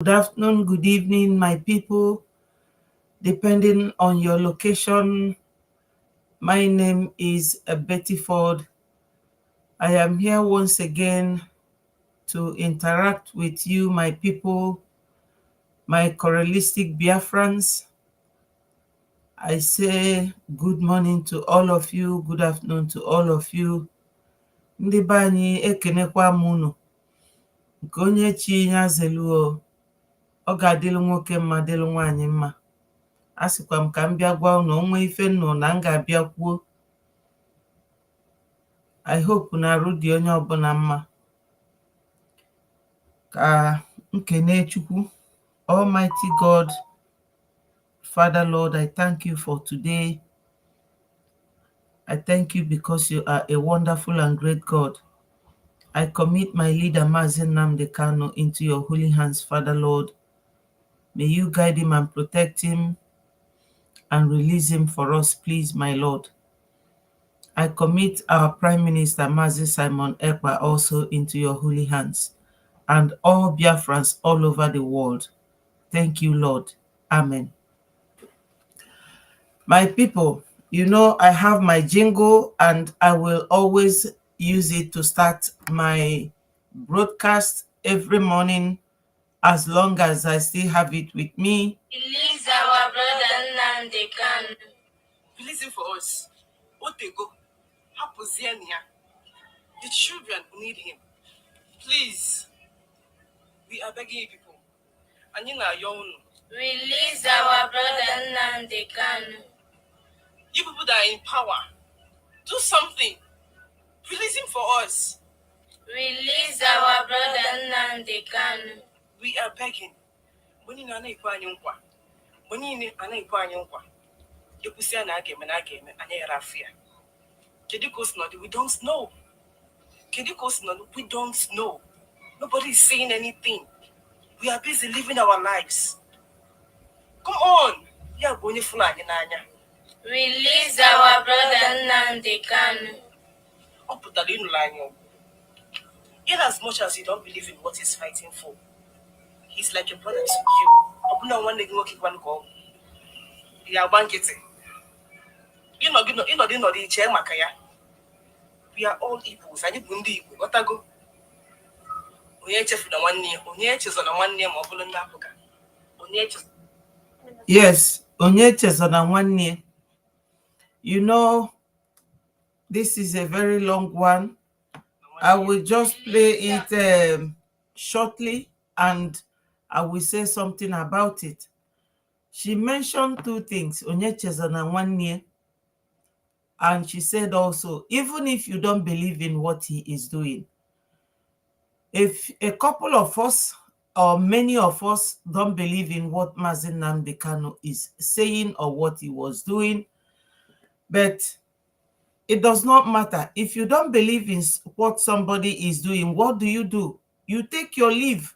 Good afternoon, good evening, my people, depending on your location. My name is Betty Ford. I am here once again to interact with you, my people, my coralistic Biafrans. I say good morning to all of you, good afternoon to all of you. Ndị be anyị ekenekwa m unu nke onye chi ya zeluo, ọ ga-adịlụ nwoke mma dịlụ nwaanyị mma. Asịkwa m ka m bịa gwa unu onwe ife nnụ na m ga-abịa kwuo. I hope na arụ dị onye ọbụla mma. Ka nkene Chukwu. Almighty God, Father Lord, I thank you for today. I thank you because you are a wonderful and great God. I commit my leader Mazi Nnamdi Kanu into your holy hands, Father Lord. May you guide him and protect him and release him for us, please, my Lord. I commit our Prime Minister Mazi Simon Ekpa also into your holy hands and all Biafrans all over the world. Thank you, Lord. Amen. My people, you know I have my jingle and I will always use it to start my broadcast every morning as long as I still have it with me. Release our brother Nnamdi Kanu. Release him for us. Otego, Hapuziania. The children need him. Please. We are begging you people. And you know your own. Release our brother Nnamdi Kanu. You people that are in power, do something. Release him for us. Release our brother Nnamdi Kanu. We are begging. When you know Anyunkwa. When you know Anyunkwa. You pussy and I game and Rafia. Kedikos not, we don't know. Kedikos not, we don't know. Nobody is saying anything. We are busy living our lives. Come on. Yeah, going flag in Anya. Release our brother Nnamdi Kanu. In as much as you don't believe in what he's fighting for, he's like a brother to you. We are all equals. I need Bundi. What I go? Yes, Onyechezona Nwanne. You know, this is a very long one. I will just play it shortly and I will say something about it. She mentioned two things, Onyechezona Nwanne, and she said also, even if you don't believe in what he is doing, if a couple of us or many of us don't believe in what Mazi Nnamdi Kanu is saying or what he was doing, but it does not matter. If you don't believe in what somebody is doing, what do? You take your leave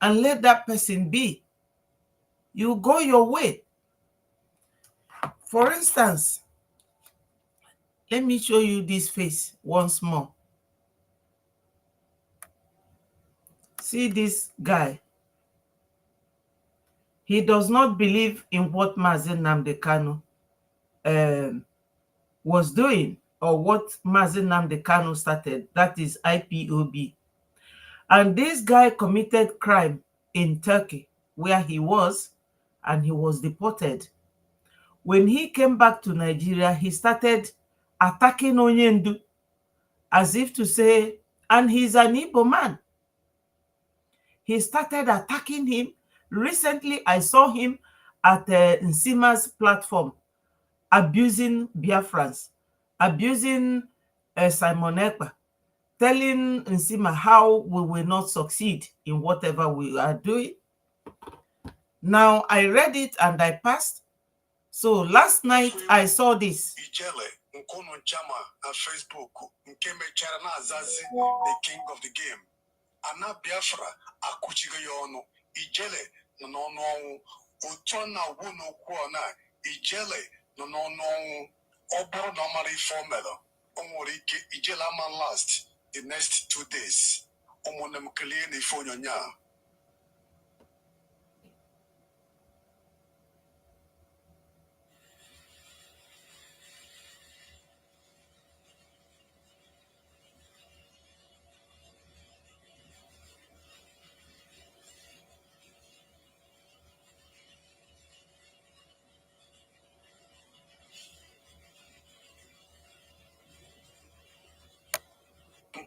and let that person be. You go your way. For instance, let me show you this face once more. See this guy. He does not believe in what Mazi Nnamdi Kanu was doing or what Mazi Nnamdi Kanu started. That is IPOB. And this guy committed crime in Turkey where he was, and he was deported. When he came back to Nigeria, he started attacking Onyendu as if to say, and he's an Igbo man. He started attacking him. Recently, I saw him at Nsima's platform, abusing Biafrans, abusing Simon Ekpa, telling Nsima how we will not succeed in whatever we are doing. Now, I read it and I passed. So last night, I saw this. Facebook, the king of the game. Ana Biafra akuchiga yono ijele no no utona wono kuona ijele no oboro normally formula omorike ijela man last the next 2 days omonem clear the phone nya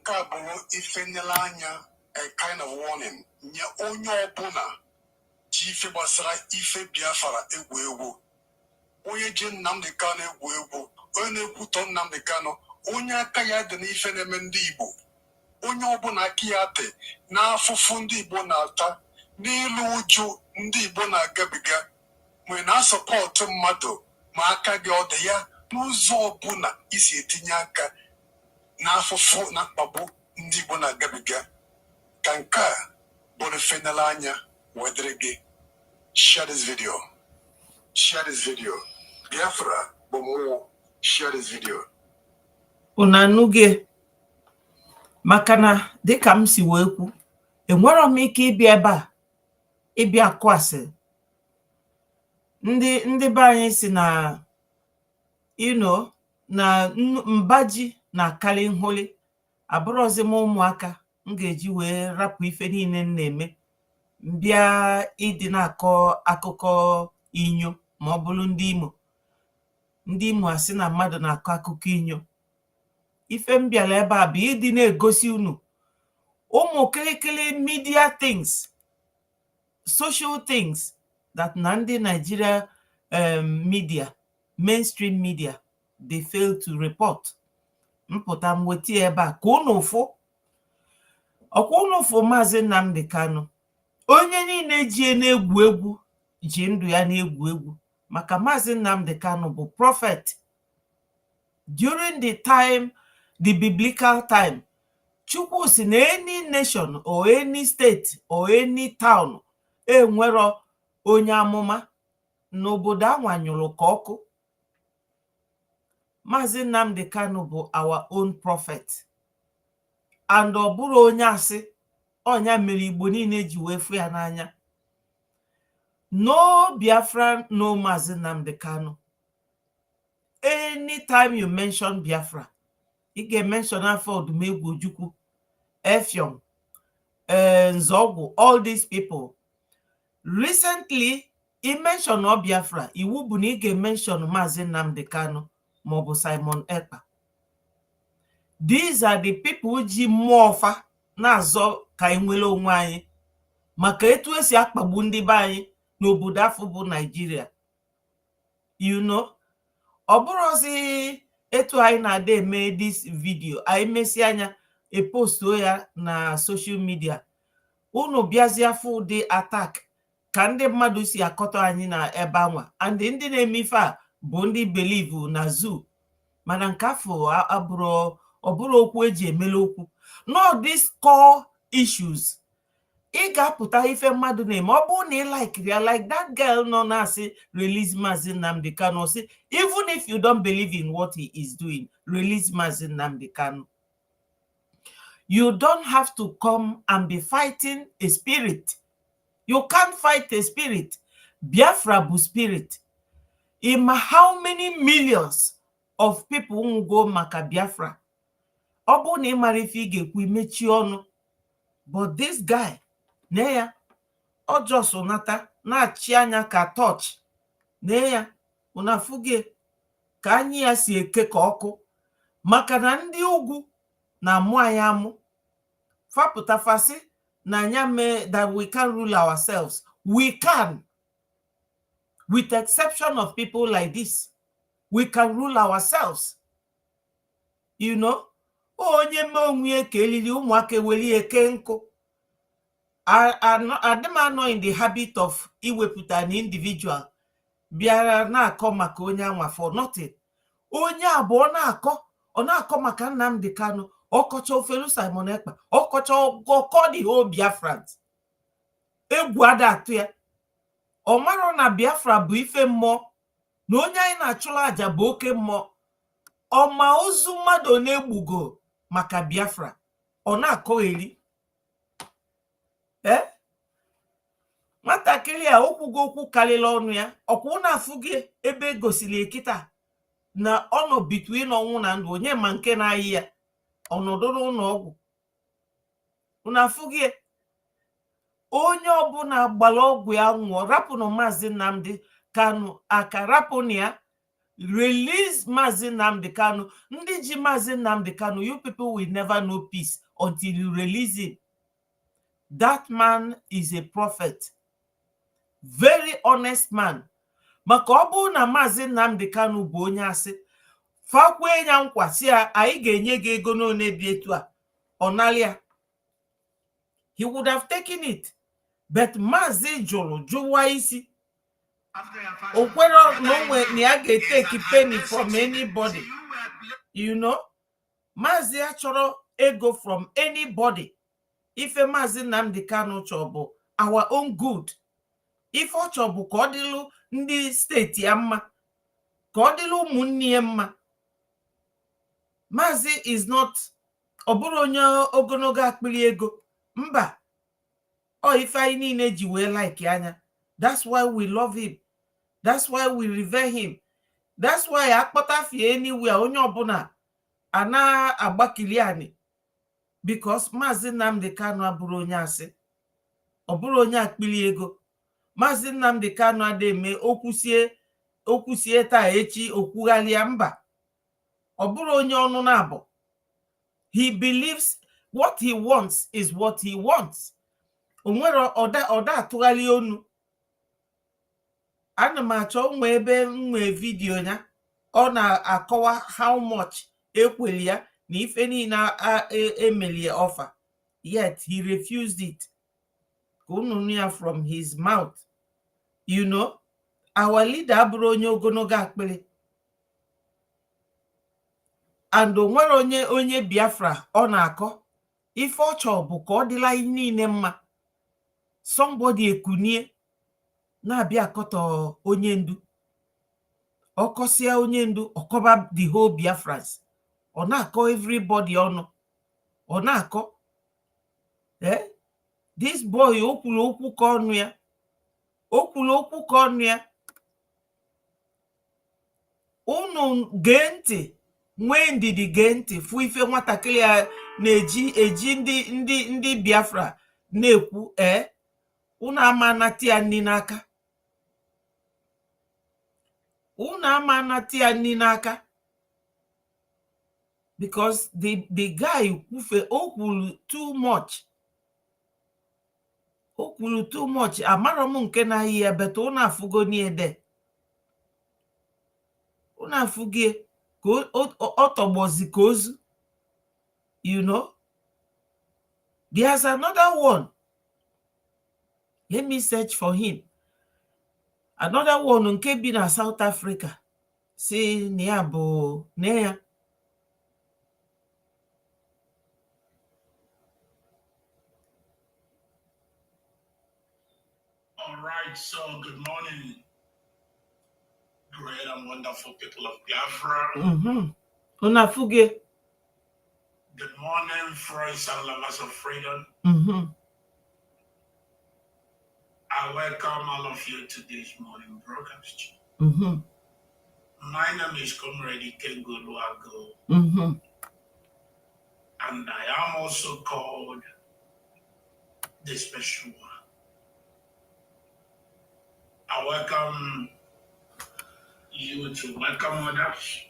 Nka bụrụ ife nyere anya a kind of warning nye onye ọbụla ji ife gbasara ife Biafra egwu egwu. Onye ji Nnamdi Kanu egwu egwu, onye na-ekwutọ Nnamdi Kanu, onye aka ya dị n'ife na-eme ndị Igbo, onye ọbụla aka ya dị n'afụfụ ndị Igbo na-ata, n'ilu uju ndị Igbo na-agabiga, mgbe na-asọpọtụ mmadụ ma aka gị ọ dị ya n'ụzọ ọbụla isi etinye aka n'afụfụ na mkpagbu ndị Igbo na-agabiga. Ka nke a bụrụ fenala anya wedịrị gị. Share this video. Share this video. Biafra bụ mmụọ. Share this video. Unu anụghị? Maka na dịka m si wee kwu, enwere m ike ịbịa ebe a ịbịa akụ asịrị. Ndị be anyị si na na Brgie na-akarị nhụli. Abụrụzi m ụmụaka m ga-eji wee rapụ ife niile m na-eme, mbịa ịdị na-akọ akụkọ inyo. Ma ọ bụrụ ndị Imo asị na mmadụ na-akọ akụkọ inyo. Ife m bịara ebe a bụ ịdị na-egosi unu ụmụ kirikiri media things, social things that na ndị Nigeria media, mainstream media, they fail to report. Mpụta m weta ebe a ka unu ụfụ. Ọkwa unu ụfụ Maazị Nnamdi Kanu, onye niile ji na-egwu egwu ji ndụ ya na-egwu egwu, maka Maazị Nnamdi Kanu bụ prophet. During the time, the biblical time, Chukwu si na any nation or any state or any town enwero onye amụma, n'obodo anwanyụrụ ka ọkụ. Maazị Nnamdi Kanu bụ our own prophet, and ọ bụrụ onye asị. Ọnya mere Igbo niile ji wee fụ ya n'anya. No Biafra, no Maazị Nnamdi Kanu. Anytime you mention Biafra, you can mention afọ Odumegwu Ojukwu, Effiong, Nzogwu, all these people. Recently, he mentioned Biafra. Iwu bụ na ị ga-mention Maazị Nnamdi Kanu maọbụ Simon Ekpa. These are the people ji mmụọ ọfa na-azọ ka enwere onwe anyị, maka etu esi akpagbu ndị be anyị n'obodo afọ bụ Nigeria. Ọ bụrụzi etu anyị na-ada eme this video, anyị mesi anya eposto ya na social media. Unu bịazi afọ ụdị attack ka ndị mmadụ si akọtọ anyị na ebe anwa, and ndị na-eme ife a bụ ndị believe na zoo. Mana nke afọ ọ bụrụ okwu eji emele okwu. No, these core issues. Ị ga-apụta ife mmadụ na-eme. Ọ bụrụ na ị like that girl nọ na-asị release Maazị Nnamdi Kanu, sị even if you don't believe in what he is doing, release Maazị Nnamdi Kanu. You don't have to come and be fighting a spirit. You can't fight a spirit. Biafra bụ spirit. How many millions of people won't go maka Biafra? Ọ bụ na ị mara ife ị ga-ekwu imechi ọnụ. But this guy, Neya, ọ just nata na-achị anya ka touch. Neya, unafuge ka anyị ya si eke ka ọkụ. Maka na ndị ugwu na-amụ anyị amụ. Fapụta fasị na anya mee that we can rule ourselves. We can. With the exception of people like this, we can rule ourselves. Onye me onwe ka elili ụmụaka eweli eke nkụ. Adịm anọ in the habit of iwepụta an individual bịara na-akọ maka onye anwa for nothing. Onye abụọ ọ na-akọ maka Nnamdi Kanu, ọkọcha ofelu Simon Ekpa, ọkọcha ọkọ the whole Biafrans. Egwu ada atụ ya. Ọ mara na Biafra bụ ife mmụọ, na onye anyị na-achụrụ aja bụ oke mmụọ. Ọma ozu mmadụ na-egbugo maka Biafra, ọ na-akọgheri. Nwatakịrị a okwugo okwu karịrị ọnụ ya. Ọkwa na-afụ gị ebe gosiri kịta na ọnọ between ọnwụ na ndụ, onye ma nke na-ayị ya ọnọdụ n'ụlọ ọgwụ. Ụnafụ gị onye ọbụla gbara ọgwụ ya nwụọ. Rapụnụ Maazị Nnamdi Kanu aka, rapụnụ ya. Release Mazi Nnamdi Kanu. Ndị ji Mazi Nnamdi Kanu, you people will never know peace until you release him. That man is a prophet. Very honest man. Maka ọ bụrụ na Mazi Nnamdi Kanu bụ onye asị, fakwe ya nkwa si ya anyị ga-enye gị ego n'one dị etu a, ọnalia. He would have taken it. But Mazi jụrụ jụwa isi. Okwero no when ya take penny from anybody. You know? Mazi achọrọ ego from anybody. If a Mazi Nnamdi Kanu chọbụ our own good. If ọ chọbụ ka ọ dịlụ ndị steeti ya mma, ka ọ dịlụ ụmụnne ya mma. Mazi is not ọ bụrụ onye ogologo akpịrị ego. Mba. Ọ ife anyị niile ji wee like anya. That's why we love him. That's why we revere him. That's why akpọtafie anywhere onye ọbụla ana agbakili ani. Because Mazi Nnamdi Kanu abụrụ onye asị. Ọ bụrụ onye akpịrị ego. Mazi Nnamdi Kanu ademe okwusie taa echi okwughalịa mba. Ọ bụrụ onye ọnụ na-abụ. He believes what he wants is what he wants. Onwere ọda atụghalị onu. Ana m achọ nwe ebe nwe vidio ya. Ọ na-akọwa how much ekweli ya na ife niile emeli offer. Yet he refused it. Unu ya from his mouth. You know, our leader abụrụ onye ogologo akpịrị. And onwere onye Biafra ọ na-akọ. Ife ọ chọọ bụ ka ọ dịla niile mma. Somebody ekunie na-abịa akọtọ onye ndu. Ọkọsịa onye ndu, ọkọba the whole Biafrans. Ọ na-akọ everybody ọnụ. Ọ na-akọ. This boy okwulu okwu ka ọnụ ya. Okwulu okwu ka ọnụ ya. Unu gee ntị, nwee ndidi gee ntị, fụ ife nwatakịrị ya na-eji ndị Biafra na-ekwu unu ama anati ya nni n'aka. Unu ama anati ya nni n'aka. Because the guy kwufe okwulu too much. Okwulu too much. Amara m nke na ihe beto unu afụgo niede. Unu afụgie ka ọ tọgbozi ka ozu. You know? There's another one. Let me search for him. Another one nke bi na South Africa. Si na ya bụ na ya. All right, so good morning, great and wonderful people of Biafra. Unafuge. Good morning, friends and lovers of freedom. I welcome all of you to this morning broadcast. My name is Comrade Kengo Luago. And I am also called the Special One. I welcome you to welcome others.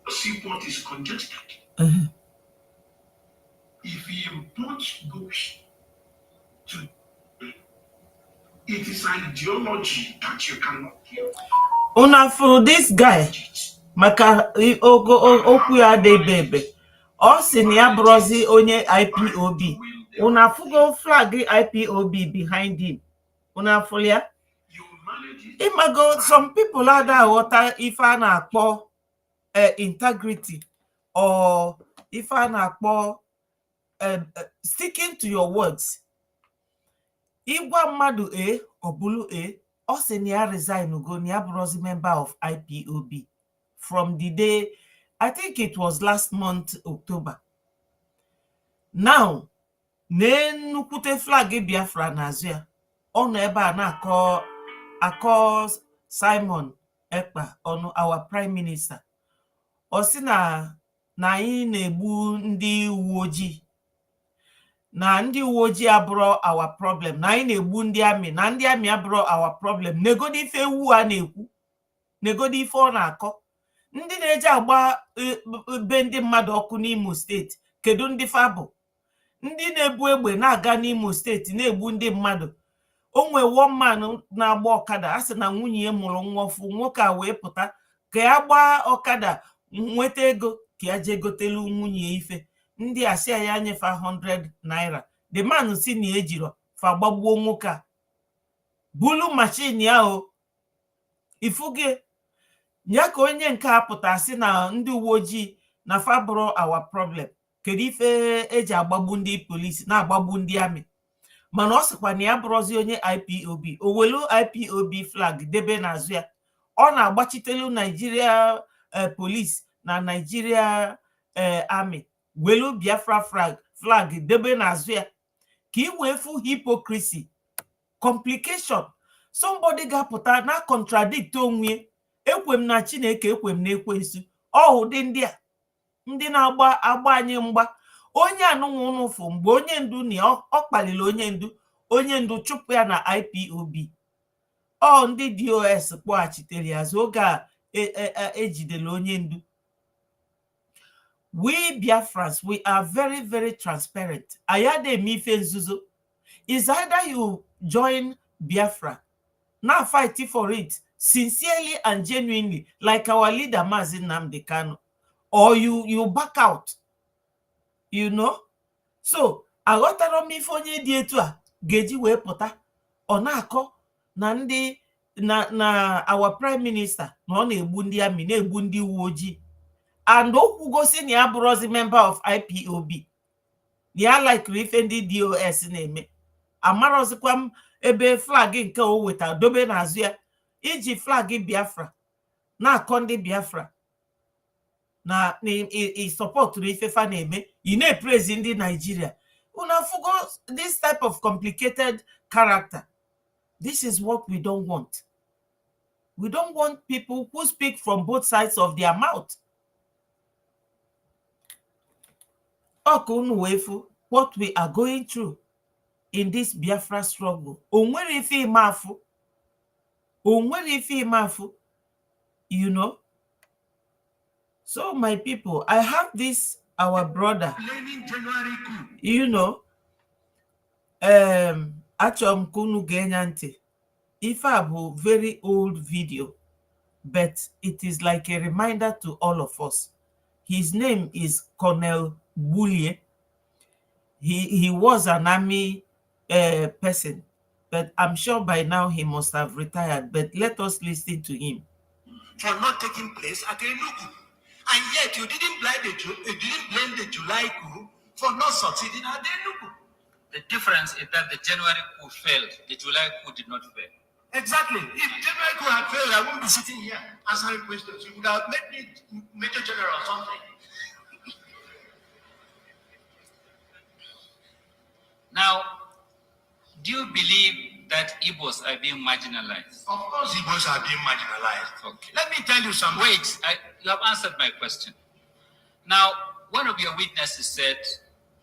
Seaport is congested. If you import books to it is ideology that you cannot kill. Una for this guy, maka okwu ya de bebe. O si na ya brozi onye IPOB. Una fugo flag IPOB behind him. Una folia. Imago, some people are there water if I na-akpọ integrity or if I na-akpọ sticking to your words. Igwa mmadụ obulu o se ni ya resign ugo ni ya brozi member of IPOB from the day, I think it was last month October. Now nenukwute flag Biafra n'azụ ya. Ọ nọ ebe a na-akọ Simon Ekpa ọnụ, our prime minister. Ọ sị na anyị na-egbu ndị uwe ojii. Na ndị uwe ojii abụrụ our problem. Na anyị na-egbu ndị amị. Na ndị amị abụrụ our problem. Negodi ife ewu a na-ekwu. negodi ife ọ na-akọ. Ndị na-eje agba be ndị mmadụ ọkụ n'Imo steeti, kedu ndị fa bụ? Ndị na-ebu egbe na-aga n'Imo steeti na-egbu ndị mmadụ. O nwe one man na-agba ọkada, a sị na nwunye ya mụrụ nwa ọfụ, nwoke a wee pụta ka ya gbaa ọkada nweta ego ka ya jee gotelu nwunye ife. Ndị a sị ya nyefe 100 naira. The man si na ejiro fa gbagbuo nwoke a bulu machine ya o. Ifuge ya ka onye nke a pụta sị na ndị uwe ojii na fabro our problem. Kedu ife eji agbagbu ndị polisi na-agbagbu ndị amị? Mana ọ sịkwa na ya bụrụzi onye IPOB. O welu IPOB flag debe n'azụ ya. Ọ na-agbachitelu Nigeria police na Nigeria army. Welu Biafra flag debe n'azụ ya. Ka i wee fu hypocrisy, complication. Somebody ga-apụta na contradict onwe. Ekwem na Chineke, ekwem na ekwensu. Ọ ụdị ndị a, ndị na-agba anyị mgba. Onye anụnwụ ụnụfụ mgbe onye ndu na ọ kpaliri onye ndu chụpụ ya na IPOB. Ọ ndị DOS kpọghachitere ya oge a ejidere onye ndu. We Biafrans, we are very, very transparent. Ayade eme ife nzuzo. Is either you join Biafra, now fight for it sincerely and genuinely, like our leader Mazi Nnamdi Kanu, or you back out. You know? So, aghọtara m ife onye dị etu a ga-eji wee pụta ọ na-akọ na ndị na our prime minister na ọ na-egbu ndị amị, na-egbu ndị uwe ojii, and okwu gosi na ya bụrụzi member of IPOB. Ya like ife ndị DOS na-eme. Amarọzikwa m ebe flag nke o weta dobe n'azụ ya, iji flag Biafra na-akọ ndị Biafra na support ife fa na-eme. You na-praise ndị Nigeria. Una fugo this type of complicated character. This is what we don't want. We don't want people who speak from both sides of their mouth. What we are going through in this Biafra struggle. Onwere ife imafu. You know. So my people, I have this our brother. You know. Achom kunu genyante. Ife abu very old video, but it is like a reminder to all of us. His name is Colonel Bullier. He was an army person, but I'm sure by now he must have retired. But let us listen to him. For not taking place at Enugu, and yet you didn't blame the July coup for not succeeding at Enugu. The difference is that the January coup failed. The July coup did not fail. Exactly. If January coup had failed, I wouldn't be sitting here answering questions. You would have made me Major General or something. Now, do you believe that Igbos are being marginalized? Of course, Igbos are being marginalized. Okay. Let me tell you something. Wait, you have answered my question. Now, one of your witnesses said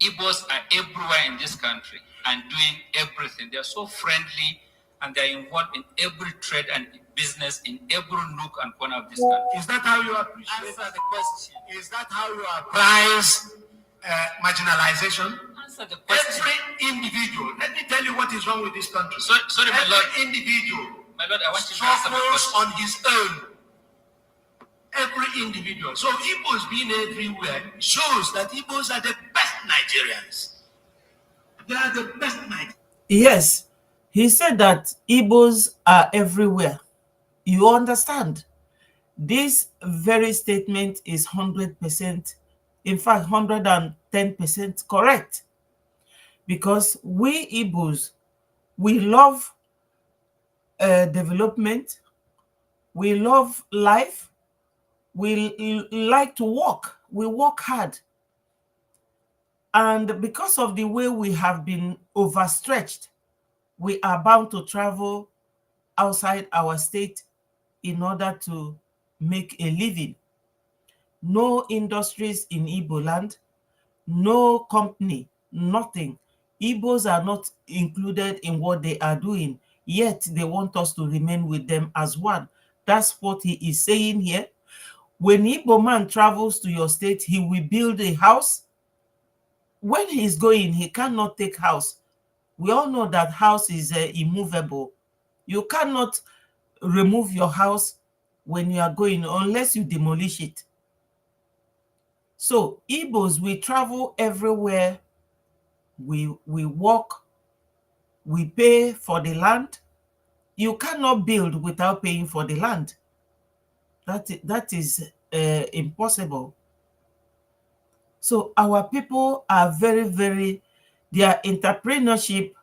Igbos are everywhere in this country and doing everything. They are so friendly and they are involved in every trade and business in every nook and corner of this country. Is that how you appreciate? Answer the question. Is that how you appraise marginalization? Answer the question. Every individual. Let me tell you what is wrong with this country. Sorry, my lord. Every individual, My lord, I want you to answer my struggles question. on his own. Every individual. So Igbos being everywhere shows that Igbos are the best Nigerians. They are the best Nigerians. Yes, he said that Igbos are everywhere. You understand? This very statement is 100%, in fact, 110% correct. Because we Igbos, we love development, we love life, we like to work, we work hard. And because of the way we have been overstretched, we are bound to travel outside our state in order to make a living. No industries in Igbo land, no company, nothing. Igbos are not included in what they are doing, yet they want us to remain with them as one. That's what he is saying here. When Igbo man travels to your state, he will build a house. When he's going, he cannot take house. We all know that house is immovable. You cannot remove your house when you are going unless you demolish it. So Igbos, we travel everywhere. We walk. We pay for the land. You cannot build without paying for the land. That is impossible. So our people are very, their entrepreneurship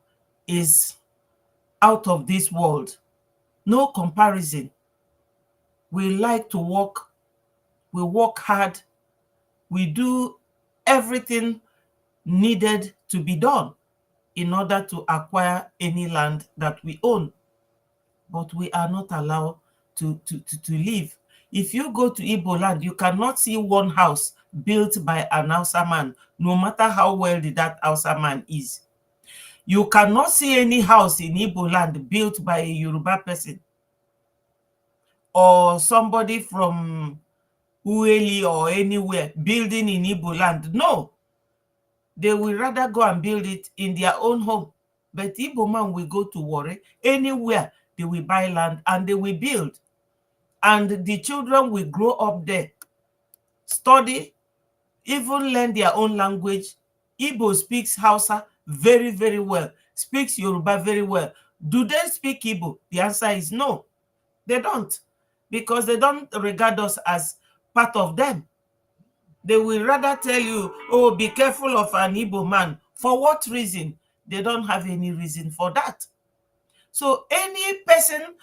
is out of this world. No comparison. We like to work. We work hard. We do everything needed to be done in order to acquire any land that we own. But we are not allowed to live. If you go to Igbo land, you cannot see one house built by an Hausa man, no matter how wealthy that Hausa man is. You cannot see any house in Igbo land built by a Yoruba person or somebody from Ueli or anywhere building in Igbo land. No. They will rather go and build it in their own home. But Igbo man will go to Warri, anywhere they will buy land and they will build. And the children will grow up there, study, even learn their own language. Igbo speaks Hausa very well, speaks Yoruba very well. Do they speak Igbo? The answer is no, they don't, because they don't regard us as part of them. They will rather tell you, oh, be careful of an Igbo man. For what reason? They don't have any reason for that. So any person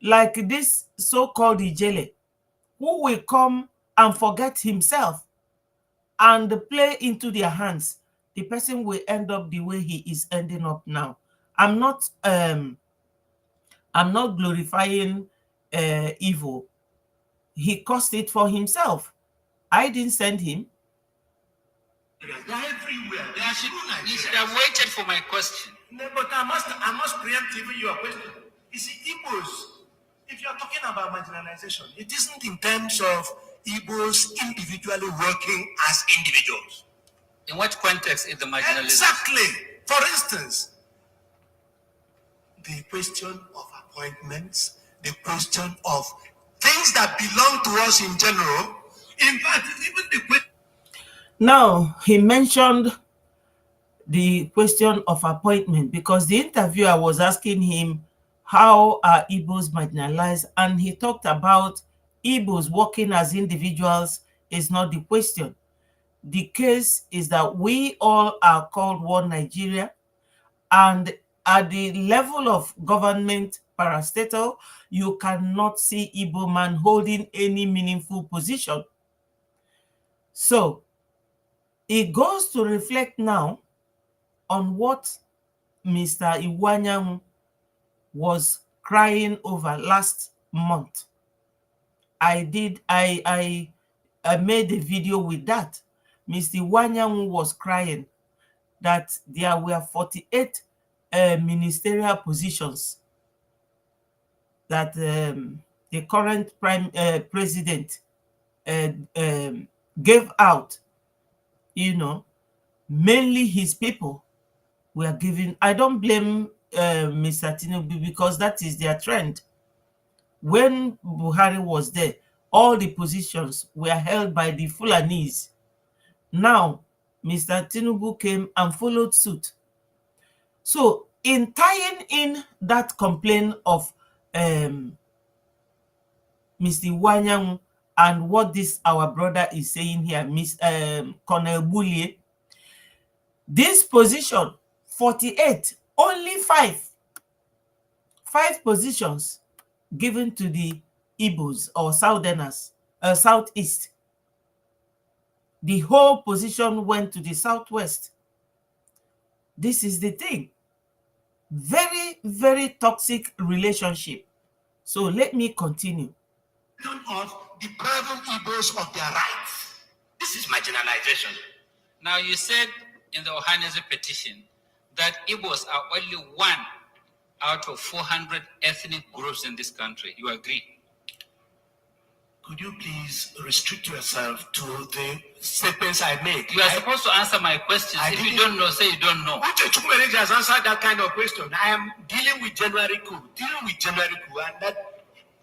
like this so-called Ijele, who will come and forget himself and play into their hands, the person will end up the way he is ending up now. I'm not glorifying evil. He caused it for himself. I didn't send him. They're everywhere. They are You should have waited for my question. No, but I must preempt even your question. You see, Igbos, if you are talking about marginalization, it isn't in terms of Igbos individually working as individuals. In what context is the marginalization? Exactly. For instance, the question of appointments, the question of things that belong to us in general. In fact, even the question. Now, he mentioned the question of appointment because the interviewer was asking him, how are Igbos marginalized? And he talked about Igbos working as individuals is not the question. The case is that we all are called one Nigeria, and at the level of government parastatal, you cannot see Igbo man holding any meaningful position. So it goes to reflect now on what Mr. Iwanyanwu was crying over last month. I made a video with that. Mr. Iwanyanwu was crying that there were 48 ministerial positions that the current president gave out. You know, mainly his people were given. I don't blame Mr. Tinubu because that is their trend. When Buhari was there, all the positions were held by the Fulanis. Now, Mr. Tinubu came and followed suit. So, in tying in that complaint of Mr. Iwanyanwu and what this our brother is saying here, Colonel Bullier, this position, 48, only five positions given to the Igbos or Southerners, Southeast. The whole position went to the Southwest. This is the thing. Very toxic relationship. So let me continue. Of depriving Igbos of their rights. This is marginalization. Now, you said in the Ohanese petition that Igbos are only one out of 400 ethnic groups in this country. You agree? could you please restrict yourself to the statements I made? You are supposed to answer my questions. If you don't know, say you don't know. Uche Chukwuemeka has answered that kind of question. I am dealing with January coup, and that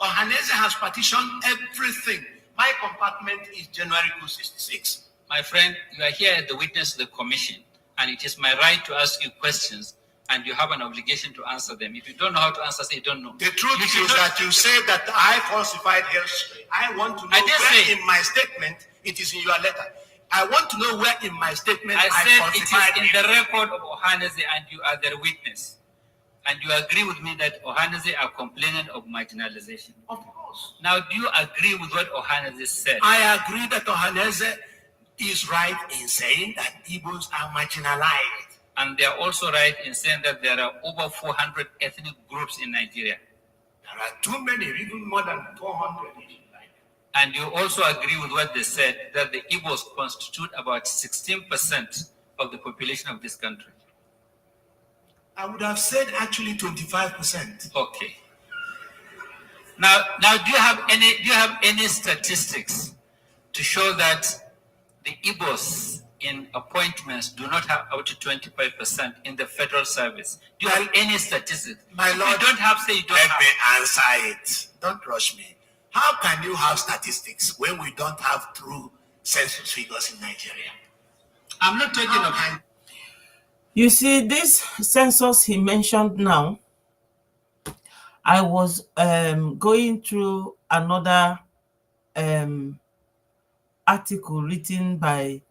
Ohaneze has partitioned everything. My compartment is January coup 66. My friend, you are here as the witness of the commission, and it is my right to ask you questions, and you have an obligation to answer them. If you don't know how to answer, say you don't know. The truth is that you say that I falsified history. I want to know where in my statement it is in your letter. I want to know where in my statement I said falsified it is in the record of Ohaneze, and you are the witness. And you agree with me that Ohaneze are complaining of marginalization. Of course. Now, do you agree with what Ohaneze said? I agree that Ohaneze is right in saying that Igbos are marginalized. And they are also right in saying that there are over 400 ethnic groups in Nigeria. There are too many, even more than 400. And you also agree with what they said, that the Igbos constitute about 16% of the population of this country. I would have said actually 25%. Okay. Now, do you have any statistics to show that the Igbos in appointments do not have up to 25% in the federal service? Do you have any statistics? My Lord, you don't have, say you don't let have. me answer it. Don't rush me. How can you have statistics when we don't have true census figures in Nigeria? I'm not talking about. You see, this census he mentioned now, I was going through another article written by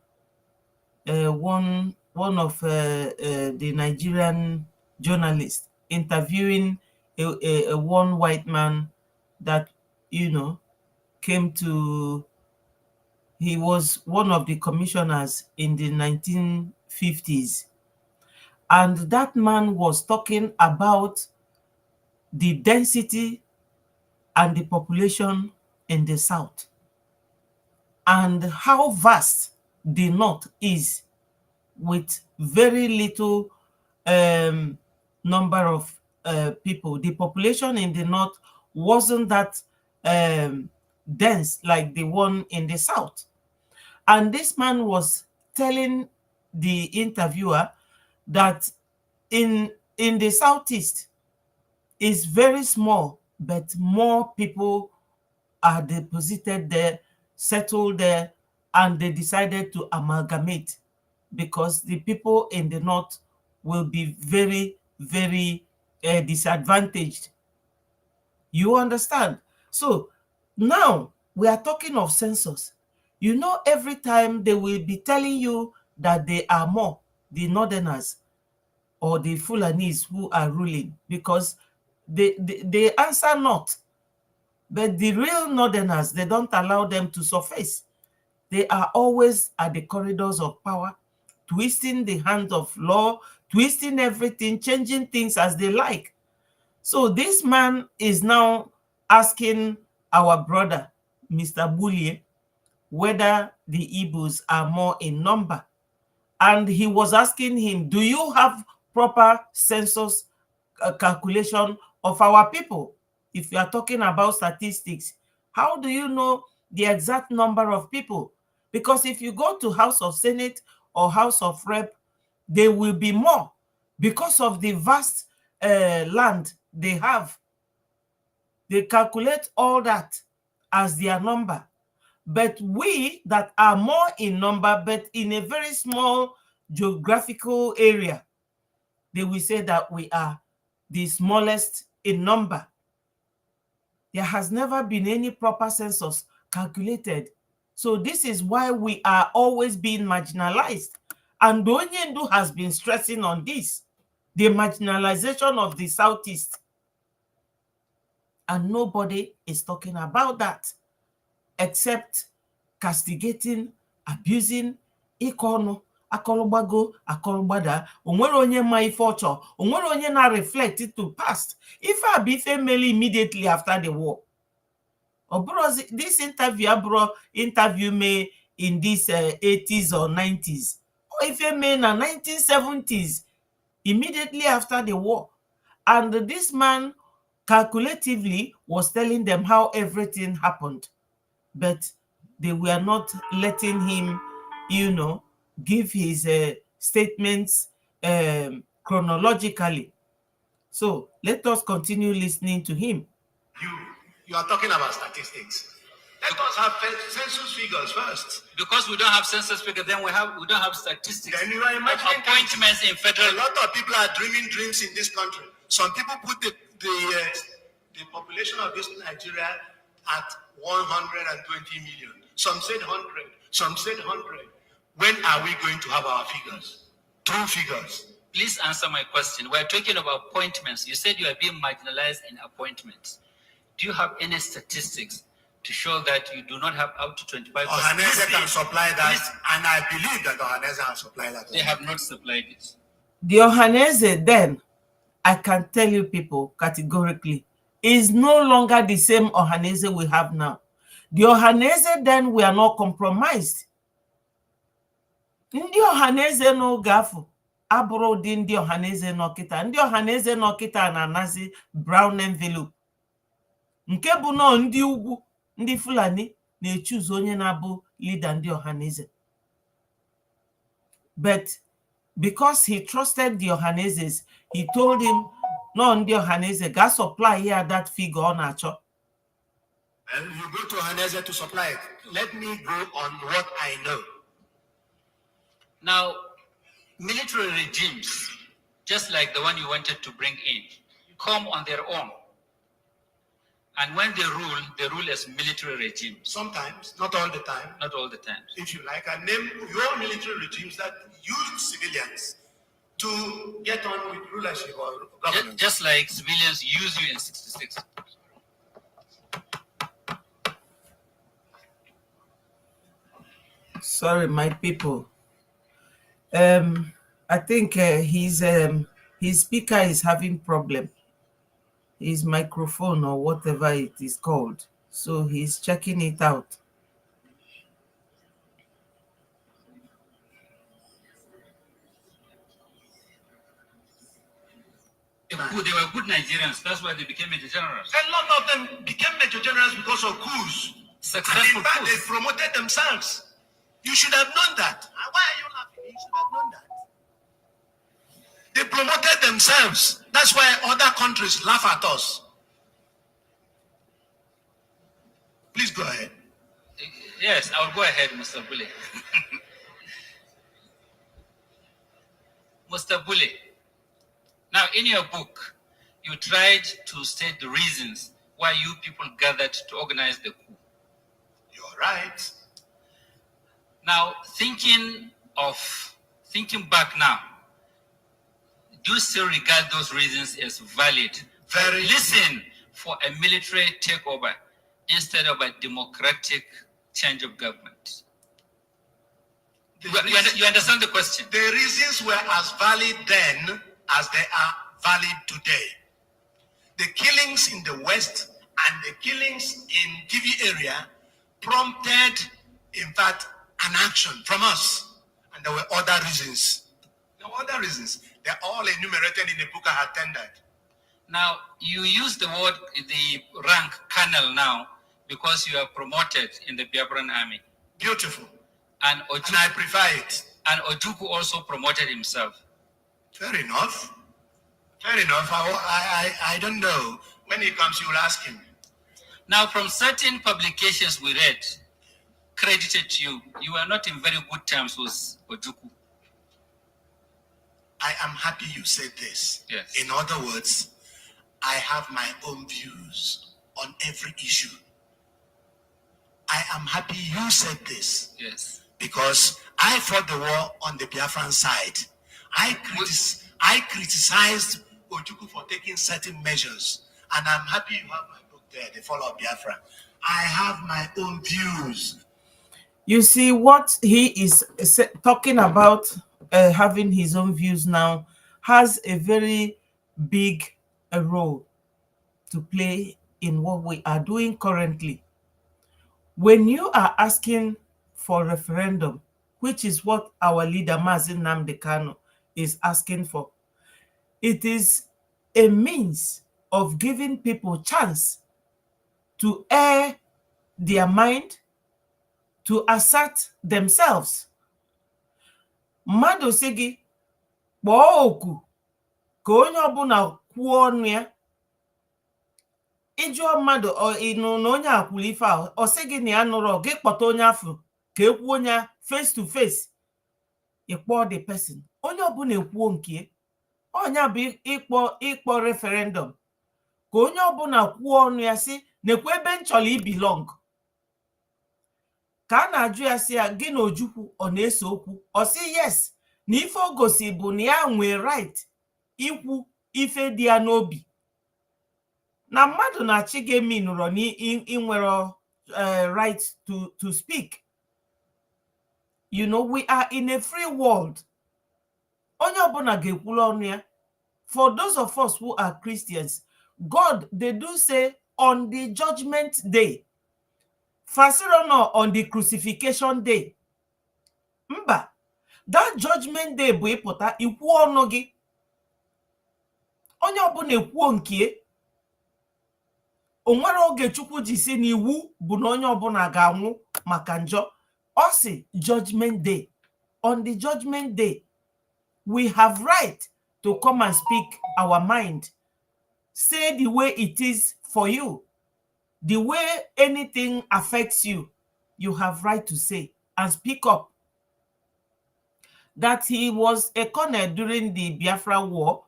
one of the Nigerian journalists interviewing a one white man that, you know, came to, he was one of the commissioners in the 1950s. And that man was talking about the density and the population in the South, and how vast the North is, with very little number of people. The population in the North wasn't that dense like the one in the South. And this man was telling the interviewer that in the Southeast is very small, but more people are deposited there, settled there, and they decided to amalgamate because the people in the North will be very, very disadvantaged. You understand? So now we are talking of census. You know, every time they will be telling you that they are more, the Northerners or the Fulanis who are ruling, because they answer not. But the real Northerners, they don't allow them to surface. They are always at the corridors of power, twisting the hand of law, twisting everything, changing things as they like. So this man is now asking our brother, Mr. Bullier, whether the Igbos are more in number. And he was asking him, do you have proper census calculation of our people? If you are talking about statistics, how do you know the exact number of people? Because if you go to House of Senate or House of Rep, there will be more because of the vast land they have. They calculate all that as their number. But we that are more in number, but in a very small geographical area, they will say that we are the smallest in number. There has never been any proper census calculated. So this is why we are always being marginalized. And Onyendu has been stressing on this, the marginalization of the Southeast. And nobody is talking about that, except castigating, abusing, ikono, akọlụgbago, akọlụgbada. Onwere onye ma ife ọchọ, onwere onye na reflect to past. Ife a bụ ife mele immediately after the war. This interview me in these 80s or 90s. Ife me na 1970s, immediately after the war. And this man calculatively was telling them how everything happened. but they were not letting him, give his statements chronologically. So let us continue listening to him. You are talking about statistics. Let us have census figures first. Because we don't have census figures, then we don't have statistics. Then you are imagining appointments in federal. A lot of people are dreaming dreams in this country. Some people put the population of this Nigeria at 120 million. Some said 100. Some said 100. When are we going to have our figures? True figures. Please answer my question. We're talking about appointments. You said you are being marginalized in appointments. Do you have any statistics to show that you do not have up to 25%? Ohaneze can supply that, and I believe that Ohaneze can supply that. They have not supplied it. The Ohaneze then, I can tell you people categorically, is no longer the same Ohaneze we have now. The Ohaneze then we are not compromised. Ndị Ohaneze n'oge afọ abụrụ ụdị ndị Ohaneze nọkịta. Ndị Ohaneze nọkịta na-anazi brown envelope. Nke bụ nọ ndị ugwu, ndị Fulani na-echuzu onye na-abụ leader ndị Ohaneze. But because he trusted the Ohanezes, he told him, no, ndị Ohaneze ga supply here that figure on achọ. And you go to Ohaneze to supply it. Let me go on what I know. Now, military regimes, just like the one you wanted to bring in, come on their own. And when they rule as military regimes. Sometimes, not all the time. Not all the time. If you like, I name your military regimes that use civilians to get on with rulership or government. Just like civilians use you in 66. Sorry, my people. I think his speaker is having problem. His microphone or whatever it is called. So he's checking it out. They were good Nigerians. That's why they became major generals. A lot of them became major generals because of coups. Successful and in fact, coups. they promoted themselves. You should have known that. Why are you laughing? You should have known that. They promoted themselves. That's why other countries laugh at us. Please go ahead. Yes, I'll go ahead, Mr. Bully. Mr. Bully, now in your book, you tried to state the reasons why you people gathered to organize the coup. You're right. Now, thinking back now, do you still regard those reasons as valid? Very. Listen, for a military takeover instead of a democratic change of government. You understand the question? The reasons were as valid then as they are valid today. The killings in the West and the killings in TV area prompted, in fact, an action from us. And there were other reasons. There were other reasons. They're all enumerated in the book I had tendered. Now, you use the word, the rank colonel now, because you are promoted in the Biafran army. Beautiful. And I prefer it. And Ojukwu also promoted himself. Fair enough. Fair enough. I don't know. When he comes, you will ask him. Now, from certain publications we read, credited you were not in very good terms with Ojukwu. I am happy you said this. Yes. In other words, I have my own views on every issue. I am happy you said this. Yes. Because I fought the war on the Biafran side. I criticized Ojukwu for taking certain measures. And I'm happy you have my book there, The Fall of Biafra. I have my own views. You see, what he is talking about, having his own views now, has a very big role to play in what we are doing currently. When you are asking for referendum, which is what our leader Mazi Nnamdi Kanu is asking for, it is a means of giving people chance to air their mind to assert themselves. Mmadụ sị gị kpọọ oku ka onye ọbụla kwuo ọnụ ya. Ịjụọ mmadụ ịnụ na onye akwụrụ ife ahụ, ọ sị gị na ya nụrụ, gị kpọta onye afọ ka ekwuo onye face to face. Ịkpọ the person, onye ọbụla ekwuo nke ọnya bụ ịkpọ referendum, ka onye ọbụla kwuo ọnụ ya sị nekwa ebe m chọrọ ibilong. Ka a na-ajụ ya sị ya gị na Ojukwu ọ na-ese okwu, ọ sị yes, na ife o gosi bụ na ya nwee right ikwu ife dị ya n'obi. Na mmadụ na-achị gị emi nụrụ na inwere right to speak. You know, we are in a free world. Onye ọbụla ga-ekwulu ọnụ ya. For those of us who are Christians, God, they do say on the judgment day. Fasiro on the crucifixion day. Mba, that judgment day bụ ịpụta ikwu ọnụ gị. Onye ọbụla ekwuo nke. O nwere oge Chukwu ji si na iwu bụ na onye ọbụla ga-anwụ maka njọ. Ọ sị judgment day. On the judgment day, we have right to come and speak our mind. Say the way it is for you. The way anything affects you, you have right to say and speak up. That he was a colonel during the Biafra war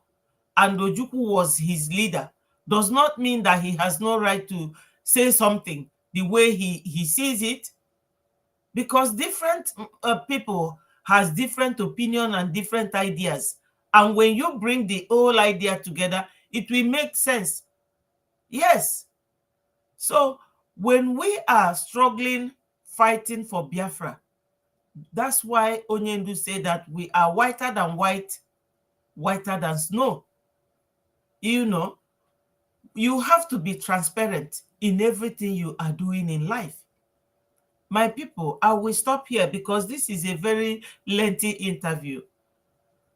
and Ojukwu was his leader does not mean that he has no right to say something the way he sees it, because different people has different opinion and different ideas. And when you bring the whole idea together, it will make sense. Yes. So when we are struggling, fighting for Biafra, that's why Onyendu said that we are whiter than white, whiter than snow. You know, you have to be transparent in everything you are doing in life. My people, I will stop here because this is a very lengthy interview.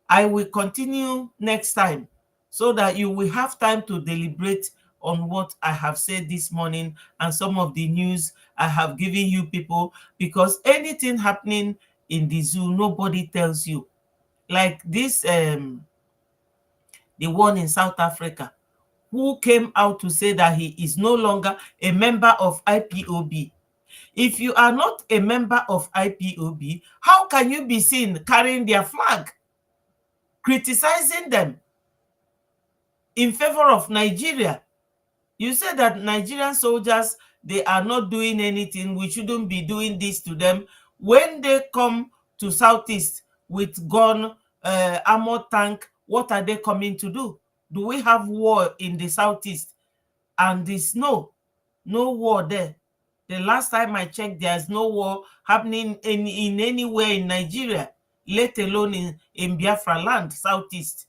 I will continue next time so that you will have time to deliberate on what I have said this morning and some of the news I have given you people, because anything happening in the zoo, nobody tells you. Like this, the one in South Africa, who came out to say that he is no longer a member of IPOB. If you are not a member of IPOB, how can you be seen carrying their flag, criticizing them in favor of Nigeria? You said that Nigerian soldiers, they are not doing anything. We shouldn't be doing this to them. When they come to Southeast with gun, armor tank, what are they coming to do? Do we have war in the Southeast? And there's no war there. The last time I checked, there's no war happening in anywhere in Nigeria, let alone in Biafra land, Southeast.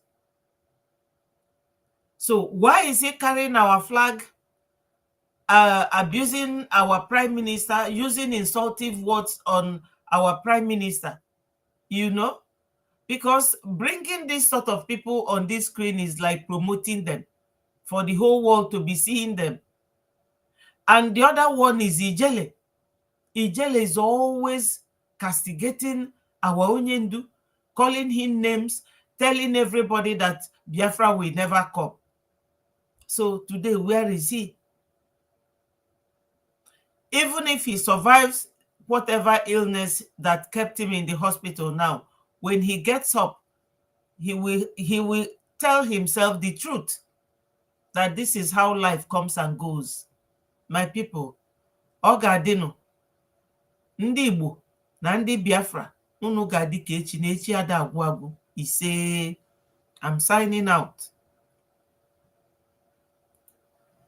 So why is he carrying our flag, abusing our prime minister, using insultive words on our prime minister? You know, because bringing this sort of people on this screen is like promoting them for the whole world to be seeing them. And the other one is Ijele. Ijele is always castigating our Onyendu, calling him names, telling everybody that Biafra will never come. So today, where is he? Even if he survives whatever illness that kept him in the hospital now, when he gets up, he will tell himself the truth, that this is how life comes and goes. My people, Ogadino, Ndi Igbo na Ndi Biafra, unu ga-adị ka echi na echi ada agwụ agwụ. Ise, I'm signing out.